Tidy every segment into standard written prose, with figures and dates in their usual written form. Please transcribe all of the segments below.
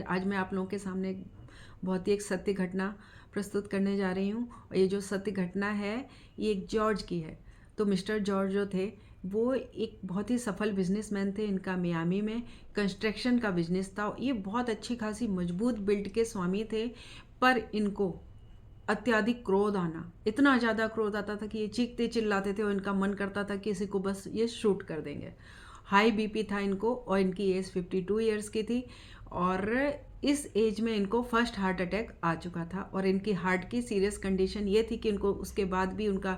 आज मैं आप लोगों के सामने बहुत ही एक सत्य घटना प्रस्तुत करने जा रही हूँ। और ये जो सत्य घटना है ये एक जॉर्ज की है। तो मिस्टर जॉर्ज जो थे वो एक बहुत ही सफल बिजनेसमैन थे। इनका मियामी में कंस्ट्रक्शन का बिजनेस था। ये बहुत अच्छी खासी मजबूत बिल्ड के स्वामी थे, पर इनको अत्यधिक क्रोध आना, इतना ज़्यादा क्रोध आता था कि ये चीखते चिल्लाते थे और इनका मन करता था कि इसी को बस ये शूट कर देंगे। हाई बीपी था इनको और इनकी एज 52 ईयर्स की थी। और इस एज में इनको फर्स्ट हार्ट अटैक आ चुका था और इनकी हार्ट की सीरियस कंडीशन ये थी कि इनको उसके बाद भी उनका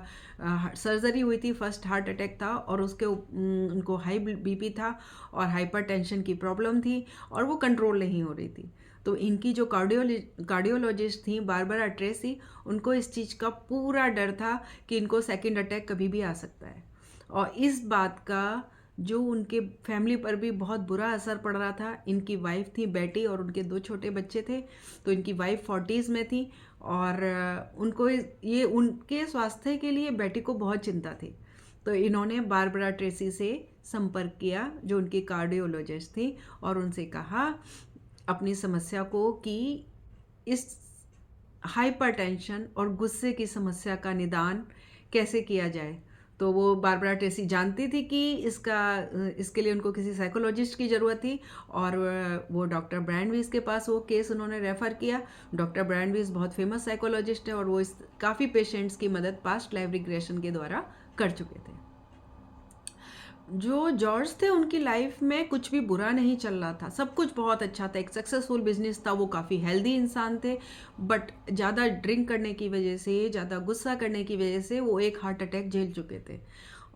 सर्जरी हुई थी। फर्स्ट हार्ट अटैक था और उनको हाई बीपी था और हाइपरटेंशन की प्रॉब्लम थी और वो कंट्रोल नहीं हो रही थी। तो इनकी जो कार्डियोलॉजिस्ट थी बारबरा ट्रेसी, उनको इस चीज़ का पूरा डर था कि इनको सेकंड अटैक कभी भी आ सकता है। और इस बात का जो उनके फैमिली पर भी बहुत बुरा असर पड़ रहा था। इनकी वाइफ थी बेटी और उनके 2 छोटे बच्चे थे। तो इनकी वाइफ 40s में थी और उनको ये उनके स्वास्थ्य के लिए बेटी को बहुत चिंता थी। तो इन्होंने बारबरा ट्रेसी से संपर्क किया जो उनकी कार्डियोलॉजिस्ट थी और उनसे कहा अपनी समस्या को कि इस हाइपरटेंशन और गुस्से की समस्या का निदान कैसे किया जाए। तो वो बारबरा ट्रेसी जानती थी कि इसके लिए उनको किसी साइकोलॉजिस्ट की ज़रूरत थी और वो डॉक्टर ब्रैंडविस के पास वो केस उन्होंने रेफ़र किया। डॉक्टर ब्रैंडविस बहुत फेमस साइकोलॉजिस्ट है और वो इस काफ़ी पेशेंट्स की मदद पास्ट लाइफ रिग्रेशन के द्वारा कर चुके थे। जो जॉर्ज थे उनकी लाइफ में कुछ भी बुरा नहीं चल रहा था, सब कुछ बहुत अच्छा था। एक सक्सेसफुल बिजनेस था, वो काफ़ी हेल्दी इंसान थे। बट ज़्यादा ड्रिंक करने की वजह से, ज़्यादा गुस्सा करने की वजह से वो एक हार्ट अटैक झेल चुके थे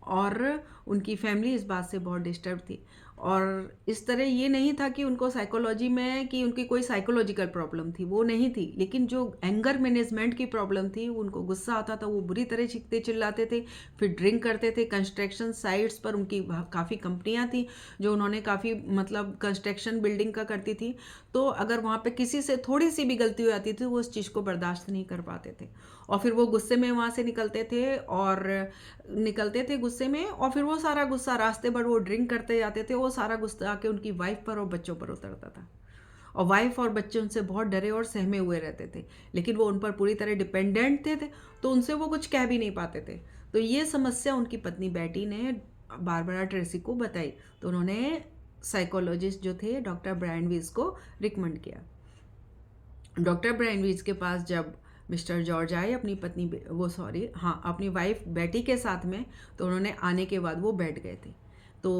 और उनकी फैमिली इस बात से बहुत डिस्टर्ब थी। और इस तरह ये नहीं था कि उनको साइकोलॉजी में कि उनकी कोई साइकोलॉजिकल प्रॉब्लम थी, वो नहीं थी। लेकिन जो एंगर मैनेजमेंट की प्रॉब्लम थी, उनको गुस्सा आता था, वो बुरी तरह चीखते चिल्लाते थे, फिर ड्रिंक करते थे। कंस्ट्रक्शन साइट्स पर उनकी काफ़ी कंपनियां थी जो उन्होंने काफ़ी मतलब कंस्ट्रक्शन बिल्डिंग का करती थी। तो अगर वहाँ पे किसी से थोड़ी सी भी गलती हो जाती थी वो उस चीज़ को बर्दाश्त नहीं कर पाते थे और फिर वो गुस्से में वहाँ से निकलते थे गुस्से में और फिर वो सारा गुस्सा रास्ते भर वो ड्रिंक करते जाते थे। वो सारा गुस्सा आके उनकी वाइफ पर और बच्चों पर उतरता था और वाइफ और बच्चे उनसे बहुत डरे और सहमे हुए रहते थे, लेकिन वो उन पर पूरी तरह डिपेंडेंट थे तो उनसे वो कुछ कह भी नहीं पाते थे। तो ये समस्या उनकी पत्नी बेटी ने बारबरा ट्रेसी को बताई। तो उन्होंने साइकोलॉजिस्ट जो थे डॉक्टर ब्रैंडविस को रिकमेंड किया। डॉक्टर ब्रैंडविच के पास जब मिस्टर जॉर्ज आए अपनी वाइफ बेटी के साथ में, तो उन्होंने आने के बाद वो बैठ गए थे। तो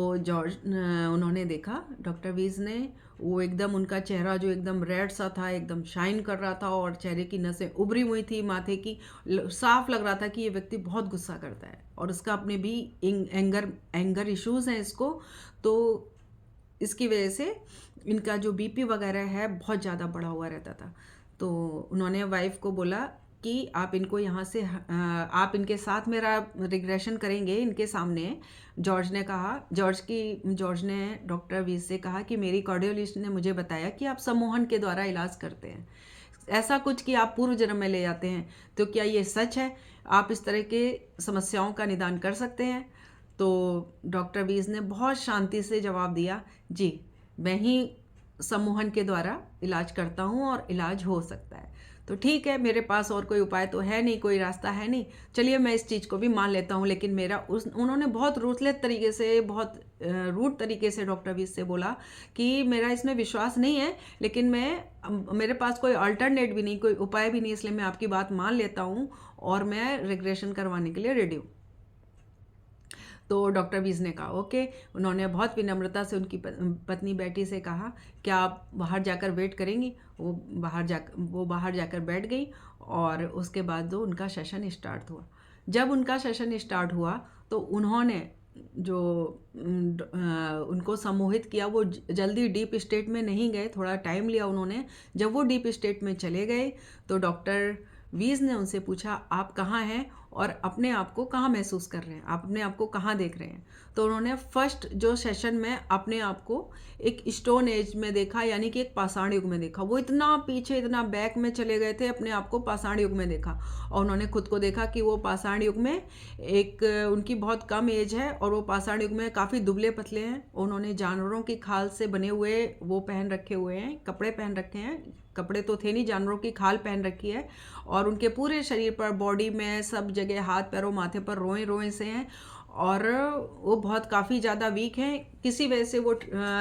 उन्होंने देखा डॉक्टर वीज ने, वो एकदम उनका चेहरा जो एकदम रेड सा था एकदम शाइन कर रहा था और चेहरे की नसें उभरी हुई थी माथे की। साफ लग रहा था कि ये व्यक्ति बहुत गुस्सा करता है और इसका अपने भी एंगर इश्यूज हैं इसको। तो इसकी वजह से इनका जो बीपी वगैरह है बहुत ज़्यादा बढ़ा हुआ रहता था। तो उन्होंने वाइफ को बोला कि आप इनको यहाँ से आप इनके साथ मेरा रिग्रेशन करेंगे इनके सामने। जॉर्ज ने डॉक्टर वीज से कहा कि मेरी कार्डियोलॉजिस्ट ने मुझे बताया कि आप सम्मोहन के द्वारा इलाज करते हैं, ऐसा कुछ कि आप पूर्व जन्म में ले जाते हैं। तो क्या ये सच है? आप इस तरह के समस्याओं का निदान कर सकते हैं? तो डॉक्टर वीज ने बहुत शांति से जवाब दिया, जी मैं ही सम्मोहन के द्वारा इलाज करता हूँ और इलाज हो सकता है। तो ठीक है, मेरे पास और कोई उपाय तो है नहीं, कोई रास्ता है नहीं, चलिए मैं इस चीज़ को भी मान लेता हूँ। लेकिन उन्होंने बहुत रूथलेस तरीके से, बहुत रूट तरीके से डॉक्टर वीज से बोला कि मेरा इसमें विश्वास नहीं है, लेकिन मेरे पास कोई अल्टरनेट भी नहीं, कोई उपाय भी नहीं, इसलिए मैं आपकी बात मान लेता हूँ और मैं रिग्रेशन करवाने के लिए रेडी हूँ। तो डॉक्टर वीज ने कहा ओके। उन्होंने बहुत विनम्रता से उनकी पत्नी बेटी से कहा क्या आप बाहर जाकर वेट करेंगी? वो बाहर जाकर बैठ गई और उसके बाद जो उनका सेशन स्टार्ट हुआ। जब उनका सेशन स्टार्ट हुआ तो उन्होंने जो उनको सम्मोहित किया वो जल्दी डीप स्टेट में नहीं गए, थोड़ा टाइम लिया उन्होंने। जब वो डीप स्टेट में चले गए तो डॉक्टर वीज ने उनसे पूछा आप कहाँ हैं और अपने आप को कहाँ महसूस कर रहे हैं, आप अपने आप को कहाँ देख रहे हैं? तो उन्होंने फर्स्ट जो सेशन में अपने आप को एक स्टोन एज में देखा, यानी कि एक पाषाण युग में देखा। वो इतना पीछे, इतना बैक में चले गए थे, अपने आप को पाषाण युग में देखा, और उन्होंने खुद को देखा कि वो पाषाण युग में एक उनकी बहुत कम एज है और वो पाषाण युग में काफ़ी दुबले पतले हैं। उन्होंने जानवरों की खाल से बने हुए वो पहन रखे हुए हैं, कपड़े पहन रखे हैं, कपड़े तो थे नहीं, जानवरों की खाल पहन रखी है, और उनके पूरे शरीर पर, बॉडी में, सब जगह, हाथ पैरों माथे पर रोए रोए से हैं, और वो बहुत काफ़ी ज़्यादा वीक हैं। किसी वजह से वो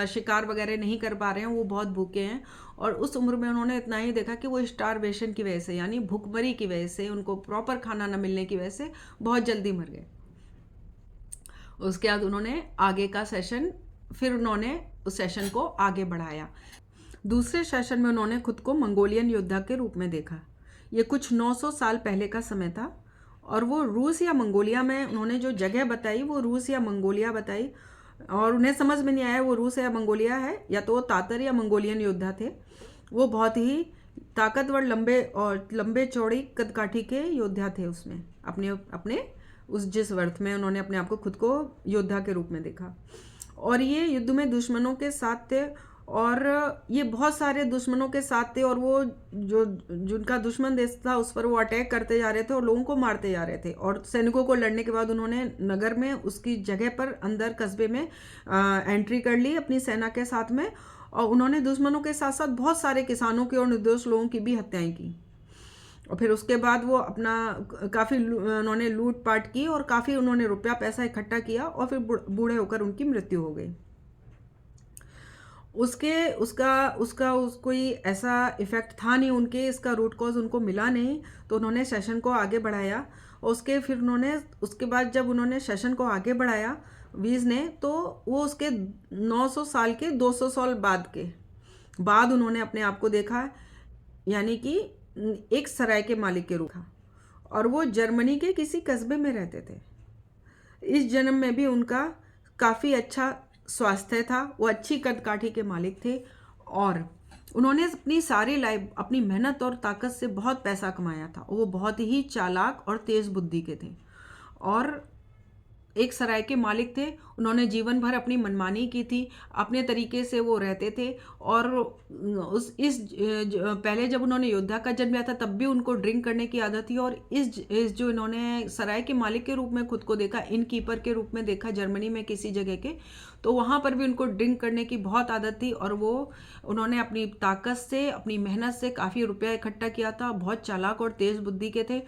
शिकार वगैरह नहीं कर पा रहे हैं, वो बहुत भूखे हैं। और उस उम्र में उन्होंने इतना ही देखा कि वो स्टारवेशन की वजह से, यानी भूखमरी की वजह से, उनको प्रॉपर खाना न मिलने की वजह से बहुत जल्दी मर गए। उसके बाद उन्होंने आगे का सेशन, फिर उन्होंने उस सेशन को आगे बढ़ाया। दूसरे सेशन में उन्होंने खुद को मंगोलियन योद्धा के रूप में देखा। ये कुछ 900 साल पहले का समय था, और वो रूस या मंगोलिया में, उन्होंने जो जगह बताई वो रूस या मंगोलिया बताई, और उन्हें समझ में नहीं आया वो रूस या मंगोलिया है, या तो वो तातर या मंगोलियन योद्धा थे। वो बहुत ही ताकतवर, लंबे और लंबे चौड़ी कदकाठी के योद्धा थे। उसमें अपने अपने उस जिस वर्थ में उन्होंने अपने आप को खुद को योद्धा के रूप में देखा, और ये युद्ध में दुश्मनों के साथ थे, और ये बहुत सारे दुश्मनों के साथ थे, और वो जो जिनका दुश्मन देश था उस पर वो अटैक करते जा रहे थे और लोगों को मारते जा रहे थे। और सैनिकों को लड़ने के बाद उन्होंने नगर में, उसकी जगह पर, अंदर कस्बे में एंट्री कर ली अपनी सेना के साथ में, और उन्होंने दुश्मनों के साथ साथ बहुत सारे किसानों की और निर्दोष लोगों की भी हत्याएं की। और फिर उसके बाद वो अपना काफ़ी उन्होंने लूटपाट की, और काफ़ी उन्होंने रुपया पैसा इकट्ठा किया, और फिर बूढ़े होकर उनकी मृत्यु हो गई। उसके उसका उसका उस कोई ऐसा इफ़ेक्ट था नहीं उनके, इसका रूट कॉज उनको मिला नहीं, तो उन्होंने सेशन को आगे बढ़ाया। उसके फिर उन्होंने, उसके बाद जब उन्होंने सेशन को आगे बढ़ाया वीज़ ने, तो वो उसके 900 साल के 200 साल बाद उन्होंने अपने आप को देखा, यानी कि एक सराय के मालिक के रूप में। और वो जर्मनी के किसी कस्बे में रहते थे। इस जन्म में भी उनका काफ़ी अच्छा स्वास्थ्य था, वो अच्छी कदकाठी के मालिक थे, और उन्होंने अपनी सारी लाइफ अपनी मेहनत और ताकत से बहुत पैसा कमाया था। वो बहुत ही चालाक और तेज़ बुद्धि के थे, और एक सराय के मालिक थे। उन्होंने जीवन भर अपनी मनमानी की थी, अपने तरीके से वो रहते थे। और पहले जब उन्होंने योद्धा का जन्म लिया था तब भी उनको ड्रिंक करने की आदत थी, और इस जो इन्होंने सराय के मालिक के रूप में खुद को देखा, इन कीपर के रूप में देखा जर्मनी में किसी जगह के, तो वहाँ पर भी उनको ड्रिंक करने की बहुत आदत थी। और वो उन्होंने अपनी ताकत से, अपनी मेहनत से काफ़ी रुपया इकट्ठा किया था, बहुत चालाक और तेज़ बुद्धि के थे,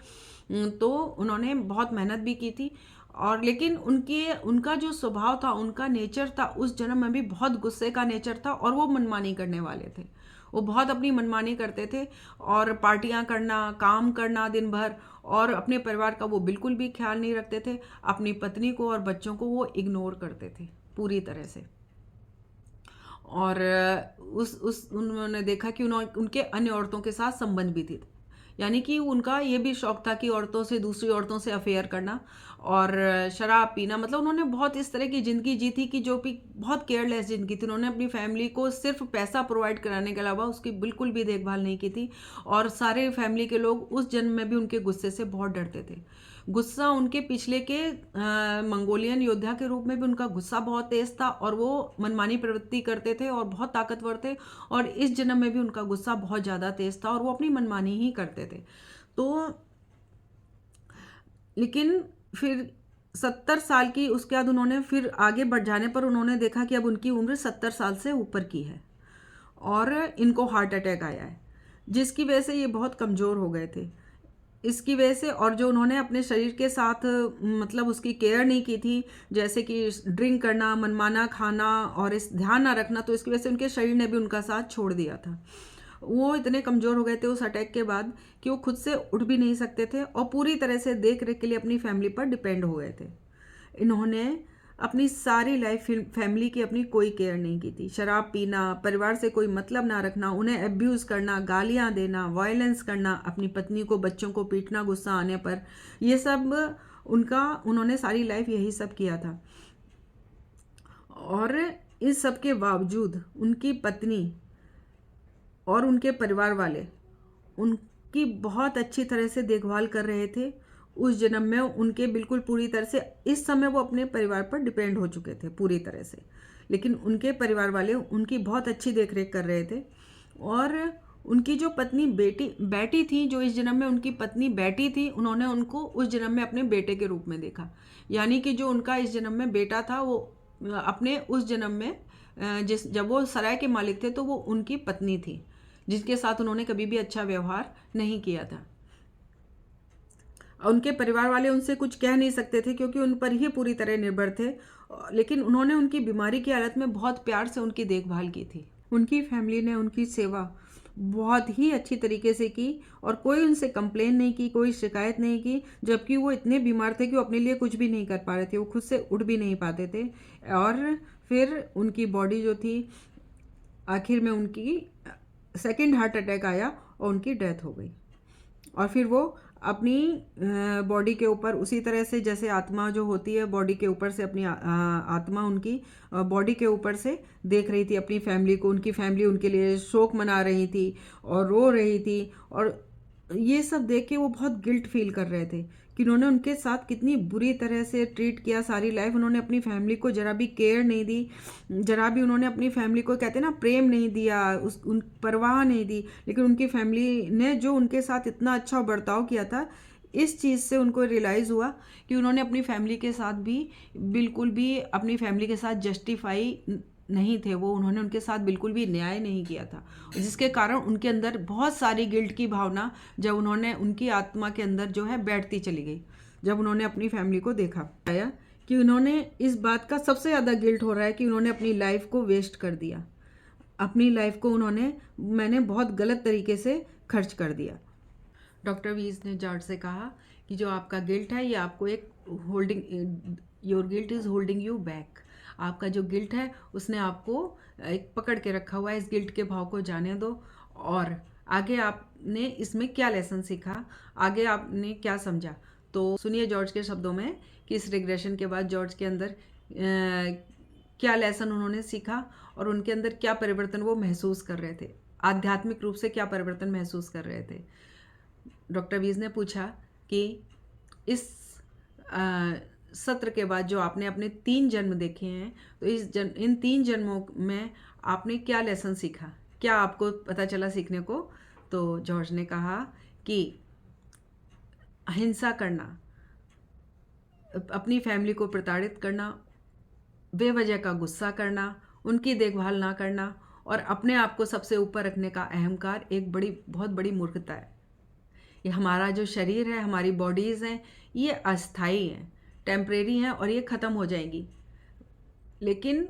तो उन्होंने बहुत मेहनत भी की थी। और लेकिन उनका जो स्वभाव था, उनका नेचर था, उस जन्म में भी बहुत गुस्से का नेचर था, और वो मनमानी करने वाले थे। वो बहुत अपनी मनमानी करते थे, और पार्टियां करना, काम करना दिन भर, और अपने परिवार का वो बिल्कुल भी ख्याल नहीं रखते थे। अपनी पत्नी को और बच्चों को वो इग्नोर करते थे पूरी तरह से। और उन्होंने देखा कि उनके अन्य औरतों के साथ संबंध भी थे, यानी कि उनका ये भी शौक था कि औरतों से, दूसरी औरतों से अफेयर करना और शराब पीना। मतलब उन्होंने बहुत इस तरह की ज़िंदगी जी थी कि जो भी बहुत केयरलेस ज़िंदगी थी। उन्होंने अपनी फैमिली को सिर्फ पैसा प्रोवाइड कराने के अलावा उसकी बिल्कुल भी देखभाल नहीं की थी, और सारे फैमिली के लोग उस जन्म में भी उनके गुस्से से बहुत डरते थे। गुस्सा उनके पिछले के मंगोलियन योद्धा के रूप में भी उनका गुस्सा बहुत तेज था, और वो मनमानी प्रवृत्ति करते थे और बहुत ताकतवर थे, और इस जन्म में भी उनका गुस्सा बहुत ज़्यादा तेज था, और वो अपनी मनमानी ही करते थे। तो लेकिन फिर 70 साल की, उसके बाद उन्होंने फिर आगे बढ़ जाने पर उन्होंने देखा कि अब उनकी उम्र 70 साल से ऊपर की है, और इनको हार्ट अटैक आया है, जिसकी वजह से ये बहुत कमज़ोर हो गए थे। इसकी वजह से, और जो उन्होंने अपने शरीर के साथ मतलब उसकी केयर नहीं की थी, जैसे कि ड्रिंक करना, मनमाना खाना और इस ध्यान ना रखना, तो इसकी वजह से उनके शरीर ने भी उनका साथ छोड़ दिया था। वो इतने कमज़ोर हो गए थे उस अटैक के बाद कि वो खुद से उठ भी नहीं सकते थे, और पूरी तरह से देख रेख के लिए अपनी फैमिली पर डिपेंड हो गए थे। इन्होंने अपनी सारी लाइफ फैमिली की अपनी कोई केयर नहीं की थी। शराब पीना, परिवार से कोई मतलब ना रखना, उन्हें अब्यूज़ करना, गालियाँ देना, वायलेंस करना, अपनी पत्नी को, बच्चों को पीटना गुस्सा आने पर, ये सब उन्होंने सारी लाइफ यही सब किया था। और इस सब के बावजूद उनकी पत्नी और उनके परिवार वाले उनकी बहुत अच्छी तरह से देखभाल कर रहे थे, उस जन्म में उनके बिल्कुल पूरी तरह से, इस समय वो अपने परिवार पर डिपेंड हो चुके थे पूरी तरह से, लेकिन उनके परिवार वाले उनकी बहुत अच्छी देखरेख कर रहे थे। और उनकी जो पत्नी बेटी थी, जो इस जन्म में उनकी पत्नी बेटी थी, उन्होंने उनको उस जन्म में अपने बेटे के रूप में देखा। यानी कि जो उनका इस जन्म में बेटा था, वो अपने उस जन्म में जब वो सराय के मालिक थे तो वो उनकी पत्नी थी, जिसके साथ उन्होंने कभी भी अच्छा व्यवहार नहीं किया था। उनके परिवार वाले उनसे कुछ कह नहीं सकते थे क्योंकि उन पर ही पूरी तरह निर्भर थे, लेकिन उन्होंने उनकी बीमारी की हालत में बहुत प्यार से उनकी देखभाल की थी। उनकी फैमिली ने उनकी सेवा बहुत ही अच्छी तरीके से की और कोई उनसे कंप्लेन नहीं की, कोई शिकायत नहीं की, जबकि वो इतने बीमार थे कि वो अपने लिए कुछ भी नहीं कर पा रहे थे, वो खुद से उठ भी नहीं पाते थे। और फिर उनकी बॉडी जो थी, आखिर में उनकी सेकंड हार्ट अटैक आया और उनकी डेथ हो गई। और फिर वो अपनी बॉडी के ऊपर उसी तरह से जैसे आत्मा जो होती है बॉडी के ऊपर से, अपनी आत्मा उनकी बॉडी के ऊपर से देख रही थी अपनी फैमिली को। उनकी फैमिली उनके लिए शोक मना रही थी और रो रही थी, और ये सब देख के वो बहुत गिल्ट फील कर रहे थे कि उन्होंने उनके साथ कितनी बुरी तरह से ट्रीट किया सारी लाइफ। उन्होंने अपनी फैमिली को जरा भी केयर नहीं दी, जरा भी उन्होंने अपनी फैमिली को, कहते हैं ना, प्रेम नहीं दिया, उन परवाह नहीं दी। लेकिन उनकी फैमिली ने जो उनके साथ इतना अच्छा बर्ताव किया था, इस चीज़ से उनको रियलाइज़ हुआ कि उन्होंने अपनी फैमिली के साथ भी बिल्कुल भी अपनी फैमिली के साथ जस्टिफाई नहीं थे, वो उन्होंने उनके साथ बिल्कुल भी न्याय नहीं किया था, जिसके कारण उनके अंदर बहुत सारी गिल्ट की भावना जब उन्होंने उनकी आत्मा के अंदर जो है बैठती चली गई। जब उन्होंने अपनी फैमिली को देखा, आया कि उन्होंने इस बात का सबसे ज़्यादा गिल्ट हो रहा है कि उन्होंने अपनी लाइफ को वेस्ट कर दिया, अपनी लाइफ को मैंने बहुत गलत तरीके से खर्च कर दिया। डॉक्टर वीज ने जॉर्ज से कहा कि जो आपका गिल्ट है, ये आपको एक your guilt is holding you back. आपका जो गिल्ट है उसने आपको एक पकड़ के रखा हुआ है। इस गिल्ट के भाव को जाने दो और आगे आपने इसमें क्या लेसन सीखा, आगे आपने क्या समझा। तो सुनिए जॉर्ज के शब्दों में कि इस रिग्रेशन के बाद जॉर्ज के अंदर क्या लेसन उन्होंने सीखा और उनके अंदर क्या परिवर्तन वो महसूस कर रहे थे, आध्यात्मिक रूप से क्या परिवर्तन महसूस कर रहे थे। डॉक्टर वीज ने पूछा कि इस सत्र के बाद जो आपने अपने 3 जन्म देखे हैं, तो इन 3 जन्मों में आपने क्या लेसन सीखा, क्या आपको पता चला सीखने को। तो जॉर्ज ने कहा कि हिंसा करना, अपनी फैमिली को प्रताड़ित करना, बेवजह का गुस्सा करना, उनकी देखभाल ना करना और अपने आप को सबसे ऊपर रखने का अहंकार एक बहुत बड़ी मूर्खता है। ये हमारा जो शरीर है, हमारी बॉडीज़ हैं, ये अस्थाई हैं, टेम्परेरी हैं और ये ख़त्म हो जाएंगी। लेकिन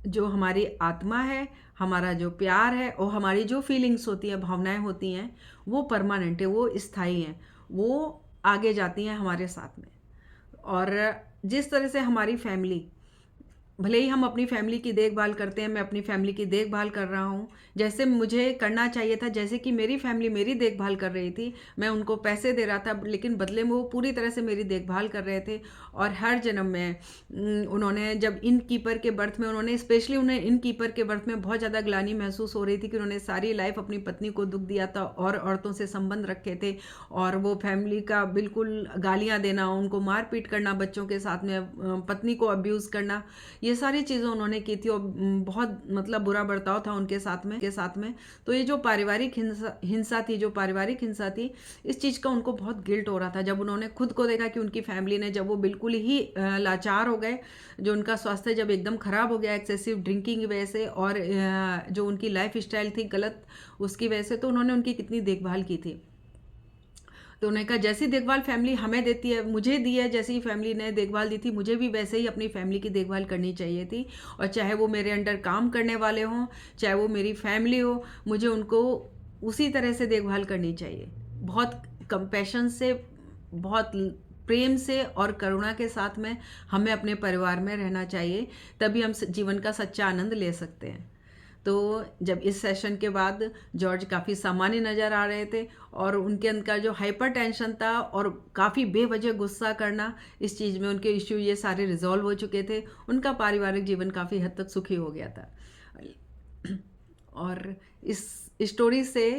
जो हमारी आत्मा है, हमारा जो प्यार है और हमारी जो फीलिंग्स होती हैं, भावनाएं होती हैं, वो परमानेंट है, वो स्थायी हैं, वो आगे जाती हैं हमारे साथ में। और जिस तरह से हमारी फैमिली, भले ही हम अपनी फैमिली की देखभाल करते हैं, मैं अपनी फैमिली की देखभाल कर रहा हूँ जैसे मुझे करना चाहिए था, जैसे कि मेरी फैमिली मेरी देखभाल कर रही थी, मैं उनको पैसे दे रहा था, लेकिन बदले में वो पूरी तरह से मेरी देखभाल कर रहे थे। और हर जन्म में उन्होंने, जब इन कीपर के बर्थ में उन्होंने, स्पेशली उन्हें इन कीपर के बर्थ में बहुत ज़्यादा ग्लानि महसूस हो रही थी कि उन्होंने सारी लाइफ अपनी पत्नी को दुख दिया था और औरतों से संबंध रखे थे, और वो फैमिली का बिल्कुल गालियाँ देना, उनको मारपीट करना, बच्चों के साथ में पत्नी को अब्यूज़ करना, ये सारी चीज़ें उन्होंने की थी और बहुत मतलब बुरा बर्ताव था उनके साथ में। तो ये जो पारिवारिक हिंसा थी, जो पारिवारिक हिंसा थी, इस चीज़ का उनको बहुत गिल्ट हो रहा था जब उन्होंने खुद को देखा कि उनकी फैमिली ने, जब वो बिल्कुल ही लाचार हो गए, जो उनका स्वास्थ्य जब एकदम ख़राब हो गया एक्सेसिव ड्रिंकिंग की वजह से और जो उनकी लाइफ स्टाइल थी गलत, उसकी वजह से, तो उन्होंने उनकी कितनी देखभाल की थी। तो उन्होंने कहा जैसी देखभाल फैमिली हमें देती है, मुझे दी है, जैसी फैमिली ने देखभाल दी थी, मुझे भी वैसे ही अपनी फैमिली की देखभाल करनी चाहिए थी। और चाहे वो मेरे अंडर काम करने वाले हों, चाहे वो मेरी फैमिली हो, मुझे उनको उसी तरह से देखभाल करनी चाहिए। बहुत कंपैशन से, बहुत प्रेम से और करुणा के साथ में हमें अपने परिवार में रहना चाहिए, तभी हम जीवन का सच्चा आनंद ले सकते हैं। तो जब इस सेशन के बाद जॉर्ज काफ़ी सामान्य नज़र आ रहे थे और उनके अंदर जो हाइपर टेंशन था और काफ़ी बेवजह गुस्सा करना, इस चीज़ में उनके इश्यू ये सारे रिजॉल्व हो चुके थे। उनका पारिवारिक जीवन काफ़ी हद तक सुखी हो गया था। और इस स्टोरी से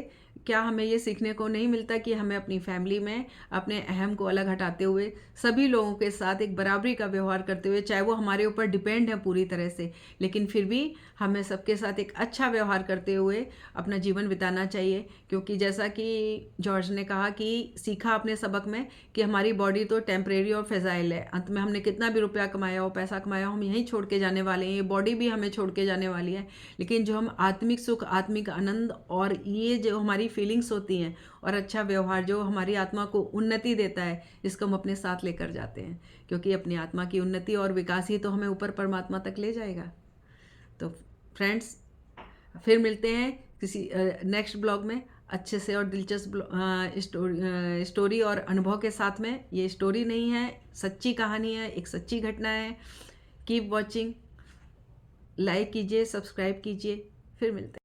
क्या हमें ये सीखने को नहीं मिलता कि हमें अपनी फैमिली में अपने अहम को अलग हटाते हुए सभी लोगों के साथ एक बराबरी का व्यवहार करते हुए, चाहे वो हमारे ऊपर डिपेंड है पूरी तरह से, लेकिन फिर भी हमें सबके साथ एक अच्छा व्यवहार करते हुए अपना जीवन बिताना चाहिए। क्योंकि जैसा कि जॉर्ज ने कहा कि सीखा अपने सबक में कि हमारी बॉडी तो टेम्परेरी और फिजाइल है, अंत में हमने कितना भी रुपया कमाया हो, पैसा कमाया हो, हम यहीं छोड़ के जाने वाले हैं, ये बॉडी भी हमें छोड़ के जाने वाली है। लेकिन जो हम आत्मिक सुख, आत्मिक आनंद और ये जो हमारी फीलिंग्स होती हैं और अच्छा व्यवहार जो हमारी आत्मा को उन्नति देता है, इसको हम अपने साथ लेकर जाते हैं। क्योंकि अपनी आत्मा की उन्नति और विकास ही तो हमें ऊपर परमात्मा तक ले जाएगा। तो फ्रेंड्स, फिर मिलते हैं किसी नेक्स्ट ब्लॉग में अच्छे से और दिलचस्प स्टोरी और अनुभव के साथ में। ये स्टोरी नहीं है, सच्ची कहानी है, एक सच्ची घटना है। कीप वॉचिंग, लाइक कीजिए, सब्सक्राइब कीजिए। फिर मिलते हैं।